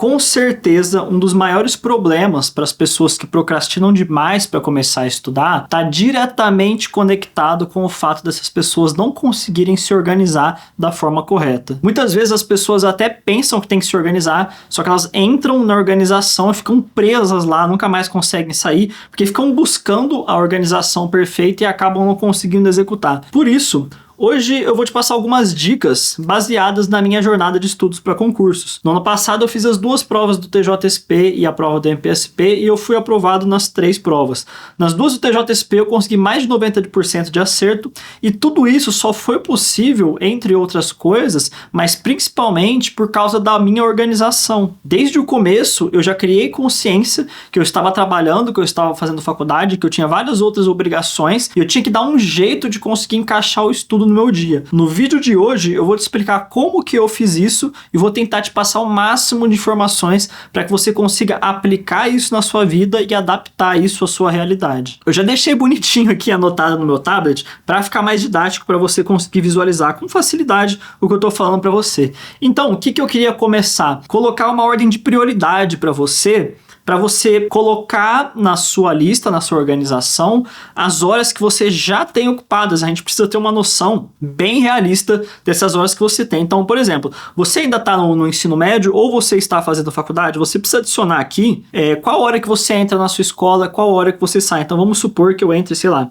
Com certeza, um dos maiores problemas para as pessoas que procrastinam demais para começar a estudar está diretamente conectado com o fato dessas pessoas não conseguirem se organizar da forma correta. Muitas vezes as pessoas até pensam que tem que se organizar, só que elas entram na organização e ficam presas lá, nunca mais conseguem sair, porque ficam buscando a organização perfeita e acabam não conseguindo executar. Por isso, hoje eu vou te passar algumas dicas baseadas na minha jornada de estudos para concursos. No ano passado eu fiz as 2 provas do TJSP e a prova do MPSP e eu fui aprovado nas 3 provas. Nas 2 do TJSP eu consegui mais de 90% de acerto e tudo isso só foi possível, entre outras coisas, mas principalmente por causa da minha organização. Desde o começo eu já criei consciência que eu estava trabalhando, que eu estava fazendo faculdade, que eu tinha várias outras obrigações e eu tinha que dar um jeito de conseguir encaixar o estudo no meu dia. No vídeo de hoje eu vou te explicar como que eu fiz isso e vou tentar te passar o máximo de informações para que você consiga aplicar isso na sua vida e adaptar isso à sua realidade. Eu já deixei bonitinho aqui anotado no meu tablet para ficar mais didático para você conseguir visualizar com facilidade o que eu estou falando para você. Então, o que eu queria começar? Colocar uma ordem de prioridade para você colocar na sua lista, na sua organização, as horas que você já tem ocupadas. A gente precisa ter uma noção bem realista dessas horas que você tem. Então, por exemplo, você ainda está no ensino médio ou você está fazendo faculdade, você precisa adicionar aqui qual hora que você entra na sua escola, qual hora que você sai. Então, vamos supor que eu entre, sei lá,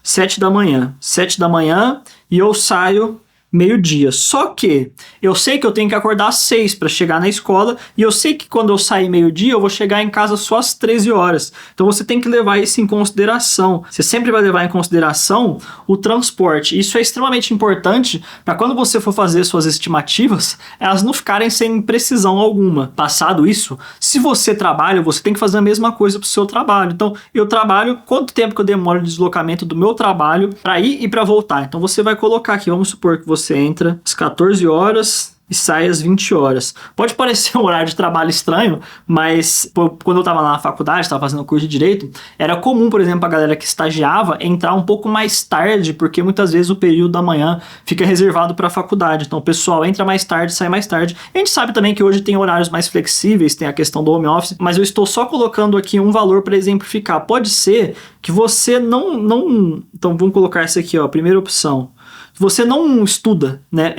7 da manhã. 7 da manhã e eu saio meio-dia. Só que eu sei que eu tenho que acordar às 6 para chegar na escola e eu sei que quando eu sair meio-dia eu vou chegar em casa só às 13 horas. Então você tem que levar isso em consideração. Você sempre vai levar em consideração o transporte. Isso é extremamente importante para quando você for fazer suas estimativas, elas não ficarem sem precisão alguma. Passado isso, se você trabalha, você tem que fazer a mesma coisa para o seu trabalho. Então eu trabalho, quanto tempo que eu demoro de deslocamento do meu trabalho para ir e para voltar? Então você vai colocar aqui, vamos supor que você entra às 14 horas e sai às 20 horas. Pode parecer um horário de trabalho estranho, mas quando eu estava lá na faculdade, estava fazendo curso de Direito, era comum, por exemplo, a galera que estagiava entrar um pouco mais tarde, porque muitas vezes o período da manhã fica reservado para a faculdade. Então o pessoal entra mais tarde, sai mais tarde. A gente sabe também que hoje tem horários mais flexíveis, tem a questão do home office, mas eu estou só colocando aqui um valor para exemplificar. Pode ser que você não... Então vamos colocar essa aqui, ó, primeira opção. Você não estuda, né,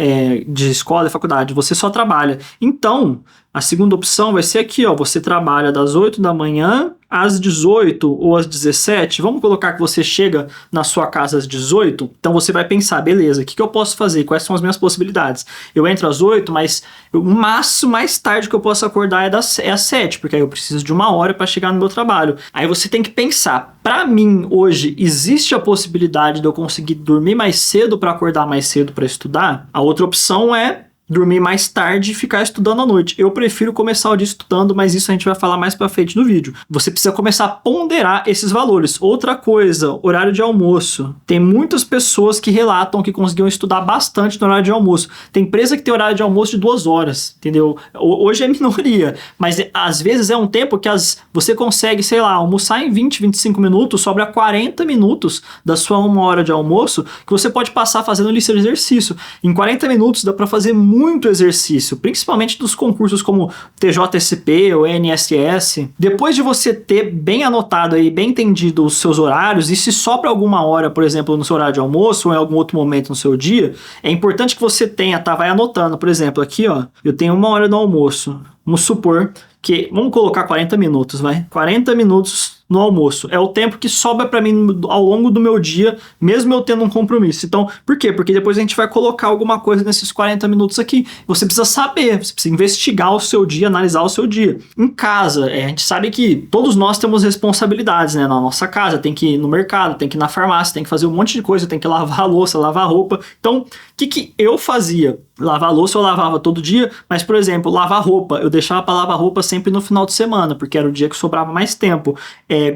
de escola e faculdade, você só trabalha. Então, a segunda opção vai ser aqui, ó, você trabalha das 8 da manhã às 18 ou às 17. Vamos colocar que você chega na sua casa às 18. Então você vai pensar, beleza, o que eu posso fazer? Quais são as minhas possibilidades? Eu entro às 8, mas o máximo mais tarde que eu posso acordar é às 7, porque aí eu preciso de 1 hora para chegar no meu trabalho. Aí você tem que pensar, para mim hoje existe a possibilidade de eu conseguir dormir mais cedo para acordar mais cedo para estudar? A outra opção é dormir mais tarde e ficar estudando à noite. Eu prefiro começar o dia estudando, mas isso a gente vai falar mais pra frente no vídeo. Você precisa começar a ponderar esses valores. Outra coisa, horário de almoço. Tem muitas pessoas que relatam que conseguiam estudar bastante no horário de almoço. Tem empresa que tem horário de almoço de 2 horas, entendeu? Hoje é minoria, mas às vezes é um tempo que você consegue, sei lá, almoçar em 20, 25 minutos, sobra 40 minutos da sua 1 hora de almoço que você pode passar fazendo lista de exercício. Em 40 minutos dá pra fazer muito exercício, principalmente dos concursos como TJSP ou NSS. Depois de você ter bem anotado aí, bem entendido os seus horários, e se sobra alguma hora, por exemplo, no seu horário de almoço ou em algum outro momento no seu dia, é importante que você tenha, tá? Vai anotando, por exemplo, aqui, ó, eu tenho 1 hora no almoço. Vamos supor que, vamos colocar 40 minutos, vai? 40 minutos no almoço. É o tempo que sobra para mim ao longo do meu dia, mesmo eu tendo um compromisso. Então, por quê? Porque depois a gente vai colocar alguma coisa nesses 40 minutos aqui. Você precisa saber, você precisa investigar o seu dia, analisar o seu dia. Em casa, a gente sabe que todos nós temos responsabilidades, né? Na nossa casa, tem que ir no mercado, tem que ir na farmácia, tem que fazer um monte de coisa, tem que lavar a louça, lavar a roupa. Então, o que eu fazia? Lavar a louça eu lavava todo dia, mas, por exemplo, lavar roupa, eu deixava para lavar roupa sempre no final de semana, porque era o dia que sobrava mais tempo.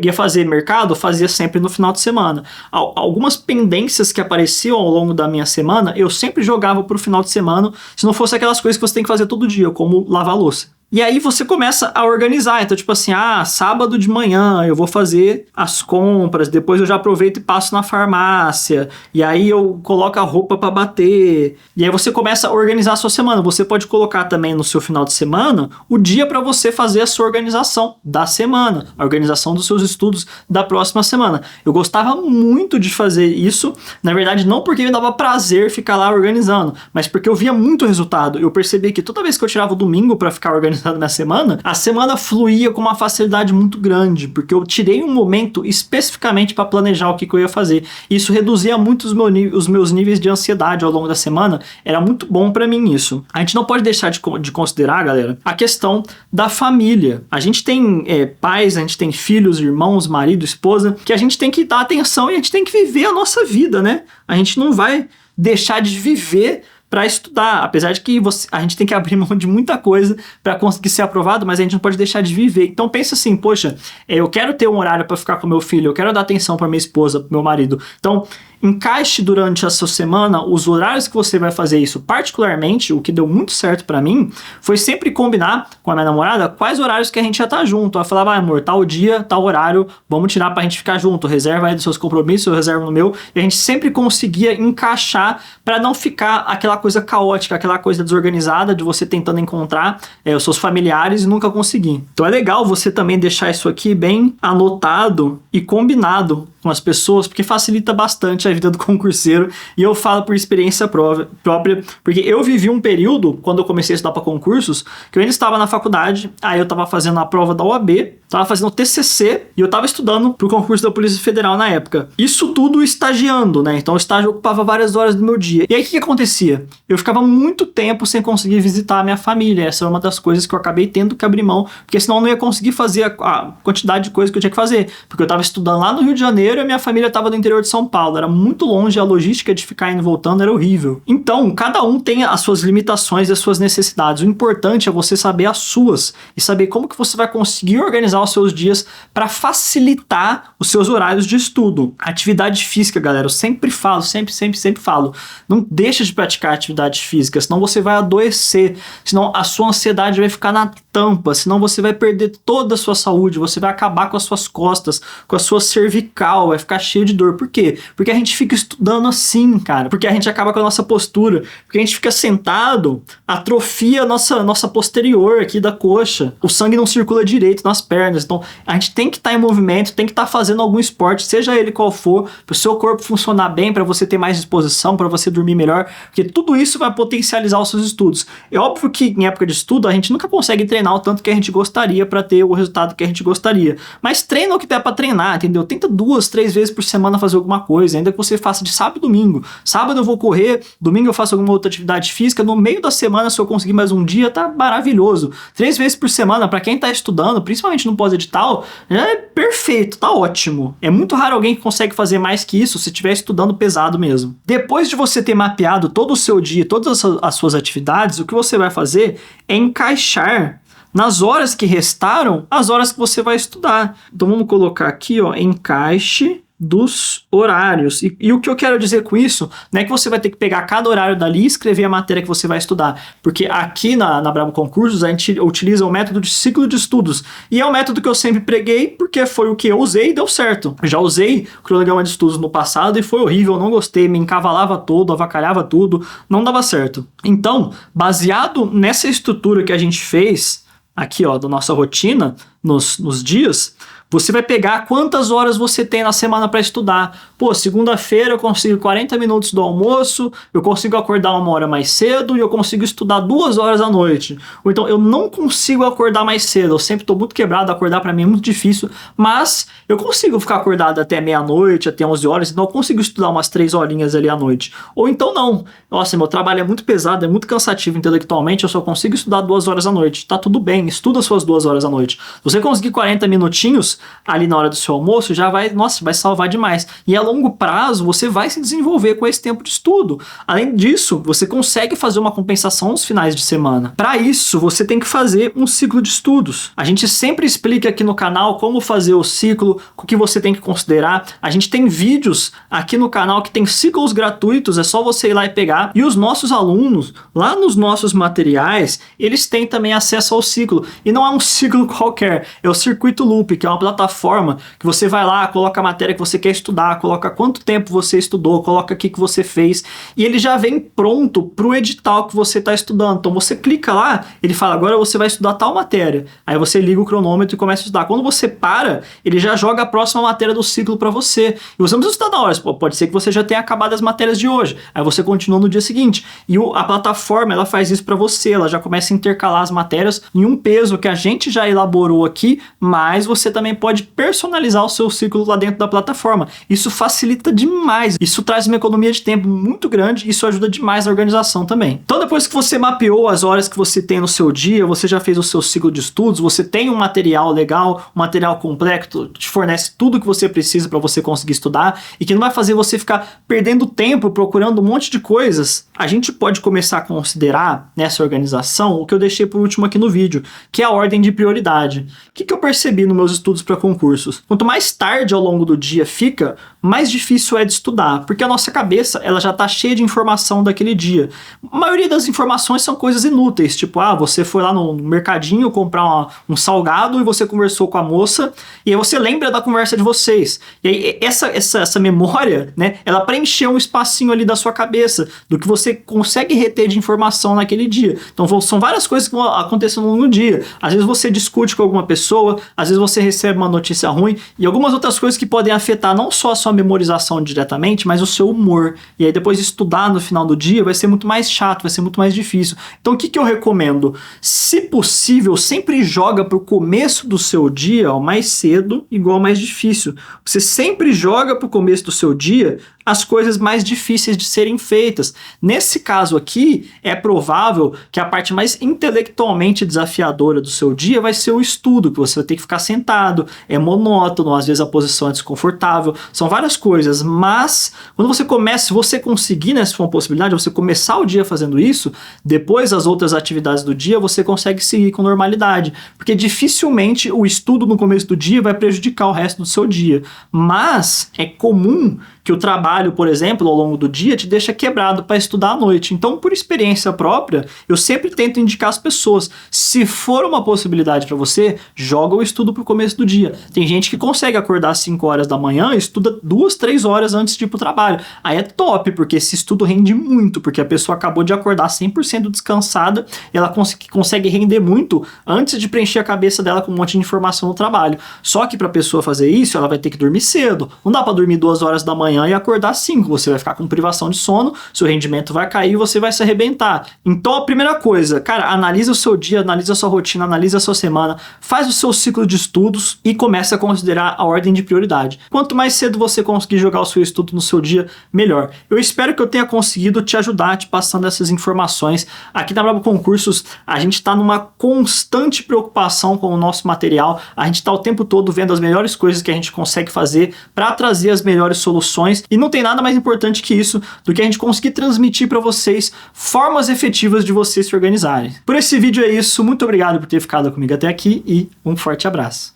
Ia fazer mercado, eu fazia sempre no final de semana. Algumas pendências que apareciam ao longo da minha semana, eu sempre jogava para o final de semana, se não fosse aquelas coisas que você tem que fazer todo dia, como lavar a louça. E aí você começa a organizar. Então, tipo assim, sábado de manhã eu vou fazer as compras, depois eu já aproveito e passo na farmácia, e aí eu coloco a roupa para bater. E aí você começa a organizar a sua semana. Você pode colocar também no seu final de semana o dia para você fazer a sua organização da semana, a organização dos seus estudos da próxima semana. Eu gostava muito de fazer isso, na verdade não porque me dava prazer ficar lá organizando, mas porque eu via muito resultado. Eu percebi que toda vez que eu tirava o domingo para ficar organizando minha semana, a semana fluía com uma facilidade muito grande, porque eu tirei um momento especificamente para planejar o que eu ia fazer. Isso reduzia muito os meus níveis de ansiedade ao longo da semana. Era muito bom para mim isso. A gente não pode deixar de considerar, galera, a questão da família. A gente tem pais, a gente tem filhos, irmãos, marido, esposa, que a gente tem que dar atenção e a gente tem que viver a nossa vida, né? A gente não vai deixar de viver para estudar, apesar de que a gente tem que abrir mão de muita coisa para conseguir ser aprovado, mas a gente não pode deixar de viver. Então pensa assim, poxa, eu quero ter um horário para ficar com meu filho, eu quero dar atenção para minha esposa, para meu marido. Então encaixe durante a sua semana os horários que você vai fazer isso. Particularmente, o que deu muito certo pra mim foi sempre combinar com a minha namorada quais horários que a gente ia estar junto. Ela falava, amor, tal dia, tal horário, vamos tirar pra gente ficar junto. Reserva aí dos seus compromissos, eu reservo no meu. E a gente sempre conseguia encaixar pra não ficar aquela coisa caótica, aquela coisa desorganizada de você tentando encontrar os seus familiares e nunca conseguir. Então é legal você também deixar isso aqui bem anotado e combinado com as pessoas, porque facilita bastante a vida do concurseiro, e eu falo por experiência própria, porque eu vivi um período, quando eu comecei a estudar para concursos, que eu ainda estava na faculdade, aí eu estava fazendo a prova da OAB, estava fazendo o TCC, e eu estava estudando para o concurso da Polícia Federal na época. Isso tudo estagiando, né? Então o estágio ocupava várias horas do meu dia. E aí o que acontecia? Eu ficava muito tempo sem conseguir visitar a minha família. Essa é uma das coisas que eu acabei tendo que abrir mão, porque senão eu não ia conseguir fazer a quantidade de coisas que eu tinha que fazer, porque eu estava estudando lá no Rio de Janeiro e a minha família estava no interior de São Paulo, era muito longe, a logística de ficar indo e voltando era horrível. Então, cada um tem as suas limitações e as suas necessidades. O importante é você saber as suas e saber como que você vai conseguir organizar os seus dias para facilitar os seus horários de estudo. Atividade física, galera, eu sempre falo, sempre falo, não deixa de praticar atividade física, senão você vai adoecer, senão a sua ansiedade vai ficar na tampa, senão você vai perder toda a sua saúde, você vai acabar com as suas costas, com a sua cervical, vai ficar cheio de dor. Por quê? Porque a gente fica estudando assim, cara. Porque a gente acaba com a nossa postura. Porque a gente fica sentado, atrofia a nossa posterior aqui da coxa. O sangue não circula direito nas pernas. Então, a gente tem que estar em movimento, tem que estar fazendo algum esporte, seja ele qual for, para o seu corpo funcionar bem, para você ter mais disposição, para você dormir melhor. Porque tudo isso vai potencializar os seus estudos. É óbvio que em época de estudo, a gente nunca consegue treinar o tanto que a gente gostaria para ter o resultado que a gente gostaria. Mas treina o que der para treinar, entendeu? Tenta 2, 3 vezes por semana fazer alguma coisa, ainda que você faça de sábado e domingo. Sábado eu vou correr, domingo eu faço alguma outra atividade física, no meio da semana, se eu conseguir mais um dia, tá maravilhoso. 3 vezes por semana, para quem tá estudando, principalmente no pós-edital, é perfeito, tá ótimo. É muito raro alguém que consegue fazer mais que isso se estiver estudando pesado mesmo. Depois de você ter mapeado todo o seu dia, todas as suas atividades, o que você vai fazer é encaixar nas horas que restaram, as horas que você vai estudar. Então vamos colocar aqui, ó, encaixe dos horários. E o que eu quero dizer com isso não é que você vai ter que pegar cada horário dali e escrever a matéria que você vai estudar, porque aqui na Brabo Concursos a gente utiliza o método de ciclo de estudos, e é um método que eu sempre preguei porque foi o que eu usei e deu certo. Eu já usei o cronograma de estudos no passado e foi horrível, não gostei, me encavalava todo, avacalhava tudo, não dava certo. Então, baseado nessa estrutura que a gente fez aqui, ó, da nossa rotina, nos dias, você vai pegar quantas horas você tem na semana para estudar. Pô, segunda-feira eu consigo 40 minutos do almoço, eu consigo acordar 1 hora mais cedo e eu consigo estudar 2 horas à noite. Ou então, eu não consigo acordar mais cedo, eu sempre estou muito quebrado, acordar para mim é muito difícil, mas eu consigo ficar acordado até meia-noite, até 11 horas, então eu consigo estudar umas 3 horinhas ali à noite. Ou então não. Nossa, meu trabalho é muito pesado, é muito cansativo intelectualmente, eu só consigo estudar 2 horas à noite. Tá tudo bem, estuda suas 2 horas à noite. Se você conseguir 40 minutinhos ali na hora do seu almoço, já vai, nossa, vai salvar demais. E a longo prazo, você vai se desenvolver com esse tempo de estudo. Além disso, você consegue fazer uma compensação nos finais de semana. Para isso, você tem que fazer um ciclo de estudos. A gente sempre explica aqui no canal como fazer o ciclo, o que você tem que considerar. A gente tem vídeos aqui no canal que tem ciclos gratuitos, é só você ir lá e pegar. E os nossos alunos, lá nos nossos materiais, eles têm também acesso ao ciclo. E não é um ciclo qualquer, é o Circuito Loop, que é uma plataforma que você vai lá, coloca a matéria que você quer estudar, coloca quanto tempo você estudou, coloca o que você fez, e ele já vem pronto para o edital que você está estudando. Então você clica lá, ele fala, agora você vai estudar tal matéria. Aí você liga o cronômetro e começa a estudar. Quando você para, ele já joga a próxima matéria do ciclo para você. E você não precisa estudar na hora, pode ser que você já tenha acabado as matérias de hoje. Aí você continua no dia seguinte. E a plataforma, ela faz isso para você, ela já começa a intercalar as matérias em um peso que a gente já elaborou aqui, mas você também pode personalizar o seu ciclo lá dentro da plataforma. Isso facilita demais, isso traz uma economia de tempo muito grande, isso ajuda demais na organização também. Então depois que você mapeou as horas que você tem no seu dia, você já fez o seu ciclo de estudos, você tem um material legal, um material completo, te fornece tudo que você precisa para você conseguir estudar e que não vai fazer você ficar perdendo tempo procurando um monte de coisas. A gente pode começar a considerar nessa organização o que eu deixei por último aqui no vídeo, que é a ordem de prioridade. O que eu percebi nos meus estudos para concursos? Quanto mais tarde ao longo do dia fica, mais difícil é de estudar, porque a nossa cabeça ela já está cheia de informação daquele dia. A maioria das informações são coisas inúteis, tipo, você foi lá no mercadinho comprar um salgado e você conversou com a moça, e aí você lembra da conversa de vocês. E aí essa memória, né, ela preencheu um espacinho ali da sua cabeça, do que você consegue reter de informação naquele dia. Então são várias coisas que vão acontecendo no dia. Às vezes você discute com alguma pessoa, às vezes você recebe uma notícia ruim, e algumas outras coisas que podem afetar não só a sua memorização diretamente, mas o seu humor. E aí depois estudar no final do dia vai ser muito mais chato, vai ser muito mais difícil. Então o que eu recomendo? Se possível, sempre joga para o começo do seu dia, ao mais cedo, igual ao mais difícil. Você sempre joga para o começo do seu dia as coisas mais difíceis de serem feitas. Nesse caso aqui, é provável que a parte mais intelectualmente desafiadora do seu dia vai ser o estudo, que você vai ter que ficar sentado, é monótono, às vezes a posição é desconfortável, são várias coisas, mas quando você começa, se você conseguir, né, se for uma possibilidade, você começar o dia fazendo isso, depois as outras atividades do dia você consegue seguir com normalidade, porque dificilmente o estudo no começo do dia vai prejudicar o resto do seu dia, mas é comum que o trabalho, por exemplo, ao longo do dia te deixa quebrado para estudar à noite. Então, por experiência própria, eu sempre tento indicar às pessoas, se for uma possibilidade para você, joga o estudo para o começo do dia. Tem gente que consegue acordar às 5 horas da manhã e estuda 2, 3 horas antes de ir para o trabalho. Aí é top, porque esse estudo rende muito, porque a pessoa acabou de acordar 100% descansada e ela consegue render muito antes de preencher a cabeça dela com um monte de informação no trabalho. Só que para a pessoa fazer isso, ela vai ter que dormir cedo. Não dá para dormir 2 horas da manhã e acordar 5, você vai ficar com privação de sono, seu rendimento vai cair e você vai se arrebentar. Então a primeira coisa, cara, analisa o seu dia, analisa a sua rotina, analisa a sua semana, faz o seu ciclo de estudos e começa a considerar a ordem de prioridade. Quanto mais cedo você conseguir jogar o seu estudo no seu dia, melhor. Eu espero que eu tenha conseguido te ajudar, te passando essas informações. Aqui na Brabo Concursos, a gente está numa constante preocupação com o nosso material, a gente está o tempo todo vendo as melhores coisas que a gente consegue fazer para trazer as melhores soluções. E não tem nada mais importante que isso, do que a gente conseguir transmitir para vocês formas efetivas de vocês se organizarem. Por esse vídeo é isso, muito obrigado por ter ficado comigo até aqui e um forte abraço.